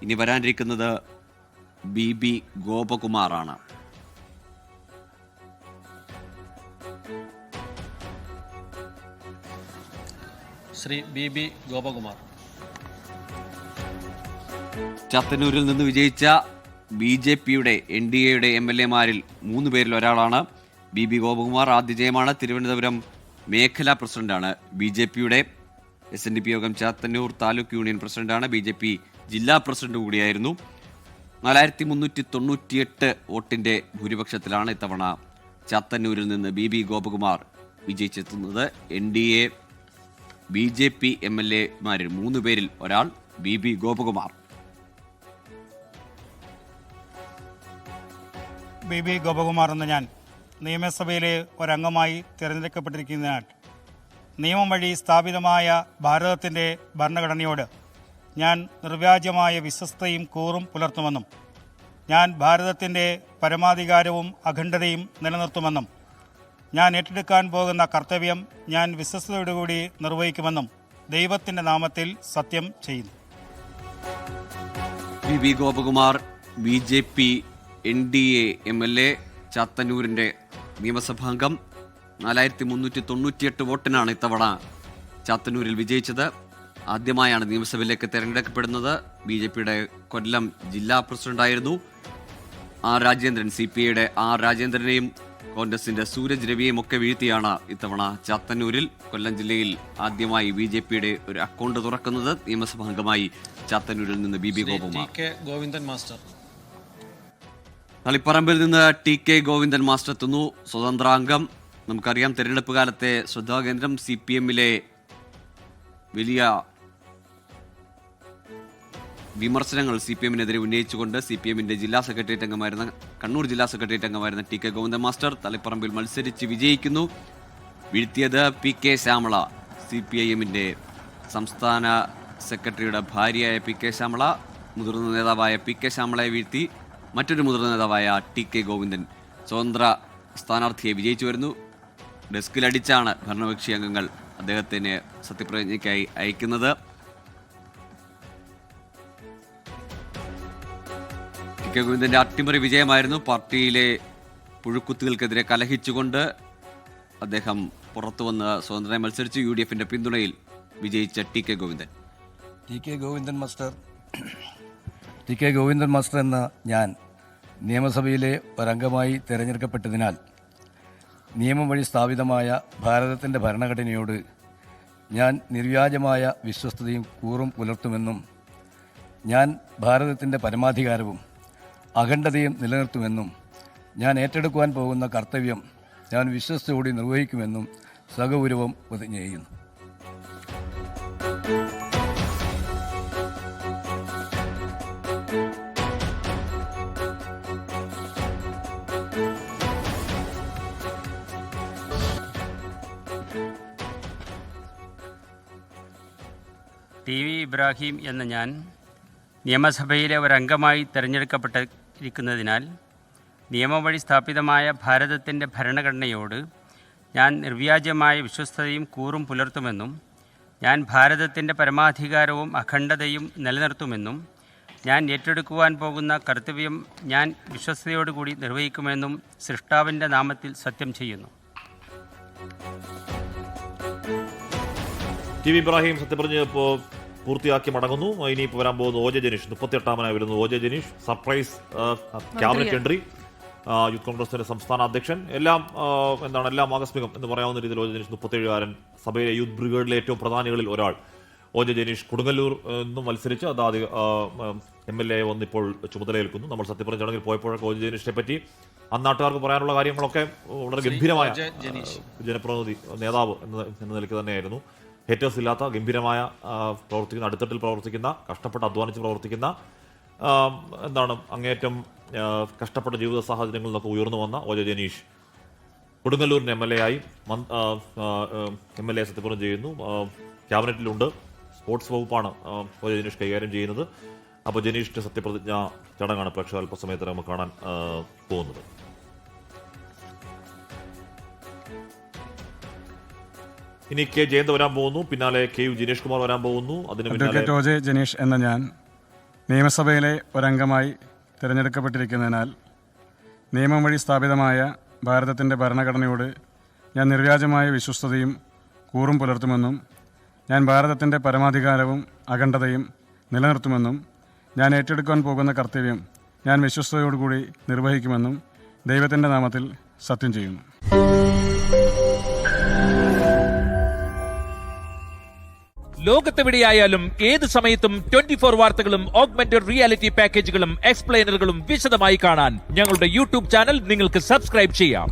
ഇനി വരാനിരിക്കുന്നത് B ഗോപകുമാറാണ്. Shri B Gopakumar ചാത്തന്നൂരിൽ നിന്ന് വിജയിച്ച BJPയുടെ NDAയുടെ MLAമാരിൽ 3 പേരിൽ ഒരാളാണ് ബി ഗോപകുമാർ. ആദ്യ ജയമാണ്. തിരുവനന്തപുരം മേഖലാ പ്രസിഡന്റാണ്. BJPയുടെ SNDP യോഗം ചാത്തന്നൂർ താലൂക്ക് യൂണിയൻ പ്രസിഡന്റാണ്. BJP ജില്ലാ പ്രസിഡന്റ് കൂടിയായിരുന്നു. 4398 വോട്ടിന്റെ ഭൂരിപക്ഷത്തിലാണ് ഇത്തവണ ചാത്തന്നൂരിൽ നിന്ന് ബി ഗോപകുമാർ വിജയിച്ചെത്തുന്നത്. NDA BJP MLAമാരിൽ 3 പേരിൽ ഒരാൾ ബി ഗോപകുമാർ. ബി ഗോപകുമാർ എന്ന ഞാൻ നിയമസഭയിലെ ഒരംഗമായി തിരഞ്ഞെടുക്കപ്പെട്ടിരിക്കുന്നതിനാൽ നിയമം വഴി സ്ഥാപിതമായ ഭാരതത്തിൻ്റെ ഭരണഘടനയോട് ഞാൻ നിർവ്യാജമായ വിശ്വസ്തയും കൂറും പുലർത്തുമെന്നും ഞാൻ ഭാരതത്തിൻ്റെ പരമാധികാരവും അഖണ്ഡതയും നിലനിർത്തുമെന്നും ഞാൻ ഏറ്റെടുക്കാൻ പോകുന്ന കർത്തവ്യം ഞാൻ വിശ്വസ്തയോടുകൂടി നിർവഹിക്കുമെന്നും ദൈവത്തിൻ്റെ നാമത്തിൽ സത്യം ചെയ്യുന്നു. B Gopakumar BJP NDA MLA ചാത്തന്നൂരിൻ്റെ നിയമസഭാംഗം. 4398 വോട്ടിനാണ് ഇത്തവണ ചാത്തന്നൂരിൽ വിജയിച്ചത്. ആദ്യമായാണ് നിയമസഭയിലേക്ക് തിരഞ്ഞെടുക്കപ്പെടുന്നത്. BJPയുടെ കൊല്ലം ജില്ലാ പ്രസിഡന്റായിരുന്നു രാജേന്ദ്രൻ. CPIയുടെ രാജേന്ദ്രനെയും കോൺഗ്രസിന്റെ സൂരജ് രവിയെയും ഒക്കെ വീഴ്ത്തിയാണ് ഇത്തവണ ചാത്തന്നൂരിൽ കൊല്ലം ജില്ലയിൽ ആദ്യമായി BJPയുടെ ഒരു അക്കൗണ്ട് തുറക്കുന്നത്. നിയമസഭാംഗമായി ചാത്തന്നൂരിൽ നിന്ന് ബി ഗോപകുമാർ. ഗോവിന്ദൻ മാസ്റ്റർ തളിപ്പറമ്പിൽ നിന്ന് TK ഗോവിന്ദൻ മാസ്റ്റർ എത്തുന്നു. സ്വതന്ത്രാംഗം. നമുക്കറിയാം, തെരഞ്ഞെടുപ്പ് കാലത്തെ ശ്രദ്ധാകേന്ദ്രം CPMലെ വലിയ വിമർശനങ്ങൾ CPMനെതിരെ ഉന്നയിച്ചുകൊണ്ട് CPMന്റെ ജില്ലാ സെക്രട്ടേറിയറ്റ് അംഗമായിരുന്ന കണ്ണൂർ ജില്ലാ സെക്രട്ടേറിയറ്റ് അംഗമായിരുന്ന TK ഗോവിന്ദൻ മാസ്റ്റർ തളിപ്പറമ്പിൽ മത്സരിച്ച് വിജയിക്കുന്നു. വീഴ്ത്തിയത് PK ശ്യാമള, CPIMന്റെ സംസ്ഥാന സെക്രട്ടറിയുടെ ഭാര്യയായ PK ശ്യാമള. മുതിർന്ന നേതാവായ PK ശ്യാമളയെ വീഴ്ത്തി മറ്റൊരു മുതിർന്ന നേതാവായ TK ഗോവിന്ദൻ സ്വതന്ത്ര സ്ഥാനാർത്ഥിയെ വിജയിച്ചു വരുന്നു. ഡെസ്കിലടിച്ചാണ് ഭരണകക്ഷി അംഗങ്ങൾ അദ്ദേഹത്തിന് സത്യപ്രതിജ്ഞയ്ക്കായി അയക്കുന്നത്. TK ഗോവിന്ദന്റെ അട്ടിമറി വിജയമായിരുന്നു. പാർട്ടിയിലെ പുഴുക്കുത്തുകൾക്കെതിരെ കലഹിച്ചുകൊണ്ട് അദ്ദേഹം പുറത്തു വന്ന് സ്വതന്ത്രമായി മത്സരിച്ച് UDFന്റെ പിന്തുണയിൽ വിജയിച്ച TK Govindan. TK Govindan master എന്ന ഞാൻ നിയമസഭയിലെ ഒരംഗമായി തിരഞ്ഞെടുക്കപ്പെട്ടതിനാൽ നിയമം വഴി സ്ഥാപിതമായ ഭാരതത്തിൻ്റെ ഭരണഘടനയോട് ഞാൻ നിർവ്യാജമായ വിശ്വസ്തയും കൂറും പുലർത്തുമെന്നും ഞാൻ ഭാരതത്തിൻ്റെ പരമാധികാരവും അഖണ്ഡതയും നിലനിർത്തുമെന്നും ഞാൻ ഏറ്റെടുക്കുവാൻ പോകുന്ന കർത്തവ്യം ഞാൻ വിശ്വസ്തയോടെ നിർവഹിക്കുമെന്നും സഗൗരവം പ്രതിജ്ഞ ചെയ്യുന്നു. TV ഇബ്രാഹിം എന്ന ഞാൻ നിയമസഭയിലെ ഒരംഗമായി തിരഞ്ഞെടുക്കപ്പെട്ടിരിക്കുന്നതിനാൽ നിയമം വഴി സ്ഥാപിതമായ ഭാരതത്തിൻ്റെ ഭരണഘടനയോട് ഞാൻ നിർവ്യാജമായ വിശ്വസ്തയും കൂറും പുലർത്തുമെന്നും ഞാൻ ഭാരതത്തിൻ്റെ പരമാധികാരവും അഖണ്ഡതയും നിലനിർത്തുമെന്നും ഞാൻ ഏറ്റെടുക്കുവാൻ പോകുന്ന കർത്തവ്യം ഞാൻ വിശ്വസ്തയോടുകൂടി നിർവഹിക്കുമെന്നും സൃഷ്ടാവിൻ്റെ നാമത്തിൽ സത്യം ചെയ്യുന്നു. TV ഇബ്രാഹിം സത്യപ്രതിജ്ഞ ഇപ്പോൾ പൂർത്തിയാക്കി മടങ്ങുന്നു. ഇനിയിപ്പോൾ വരാൻ പോകുന്നത് OJ ജനീഷ്. 38ാമനായി വരുന്നത് OJ Janeesh. Surprise cabinet entry. Youth കോൺഗ്രസിന്റെ സംസ്ഥാന അധ്യക്ഷൻ. എല്ലാം ആകസ്മികം എന്ന് പറയാവുന്ന രീതിയിൽ OJ ജനീഷ് 37കാരൻ, സഭയിലെ യൂത്ത് ബ്രിഗേഡിലെ ഏറ്റവും പ്രധാനികളിൽ ഒരാൾ. OJ ജനീഷ് കൊടുങ്ങല്ലൂർ നിന്നും മത്സരിച്ച് അതാത് MLA വന്നിപ്പോൾ ചുമതലയേൽക്കുന്നു. നമ്മൾ സത്യപ്രതിജ്ഞ ചടങ്ങിൽ പോയപ്പോഴൊക്കെ OJ ജനീഷിനെ പറ്റി അന്നാട്ടുകാർക്ക് പറയാനുള്ള കാര്യങ്ങളൊക്കെ വളരെ ഗംഭീരമായ ജനപ്രതിനിധി, നേതാവ് എന്ന നിലയ്ക്ക് തന്നെയായിരുന്നു. ഹേറ്റേഴ്സ് ഇല്ലാത്ത, ഗംഭീരമായ പ്രവർത്തിക്കുന്ന, അടിത്തട്ടിൽ പ്രവർത്തിക്കുന്ന, കഷ്ടപ്പെട്ട് അധ്വാനിച്ച് പ്രവർത്തിക്കുന്ന, അങ്ങേയറ്റം കഷ്ടപ്പെട്ട ജീവിത സാഹചര്യങ്ങളിൽ നിന്നൊക്കെ ഉയർന്നു വന്ന OJ ജനീഷ് കൊടുങ്ങല്ലൂരിന് MLA ആയി MLA സത്യപ്രതിജ്ഞ ചെയ്യുന്നു. ക്യാബിനറ്റിലുണ്ട്. സ്പോർട്സ് വകുപ്പാണ് OJ ജനീഷ് കൈകാര്യം ചെയ്യുന്നത്. അപ്പോൾ ജനീഷിന്റെ സത്യപ്രതിജ്ഞ ചടങ്ങാണ് പ്രേക്ഷകർ അല്പസമയത്തിന് നമുക്ക് കാണാൻ പോകുന്നത്. ഇനി K ജയന്ത് വരാൻ പോകുന്നു. പിന്നാലെ KU ജിനേഷ് കുമാർ വരാൻ പോകുന്നു. അതിന് പിന്നാലെ OJ ജനീഷ് എന്ന ഞാൻ നിയമസഭയിലെ ഒരംഗമായി തിരഞ്ഞെടുക്കപ്പെട്ടിരിക്കുന്നതിനാൽ നിയമം വഴി സ്ഥാപിതമായ ഭാരതത്തിൻ്റെ ഭരണഘടനയോട് ഞാൻ നിർവ്യാജമായ വിശ്വസ്തതയും കൂറും പുലർത്തുമെന്നും ഞാൻ ഭാരതത്തിൻ്റെ പരമാധികാരവും അഖണ്ഡതയും നിലനിർത്തുമെന്നും ഞാൻ ഏറ്റെടുക്കാൻ പോകുന്ന കർത്തവ്യം ഞാൻ വിശ്വസ്തയോടുകൂടി നിർവഹിക്കുമെന്നും ദൈവത്തിൻ്റെ നാമത്തിൽ സത്യം ചെയ്യുന്നു. ലോകത്തെവിടെയായാലും ഏത് സമയത്തും 24 വാർത്തകളും ഓഗ്മെന്റഡ് റിയാലിറ്റി പാക്കേജുകളും എക്സ്പ്ലെയിനറുകളും വിശദമായി കാണാൻ ഞങ്ങളുടെ യൂട്യൂബ് ചാനൽ നിങ്ങൾക്ക് സബ്സ്ക്രൈബ് ചെയ്യാം.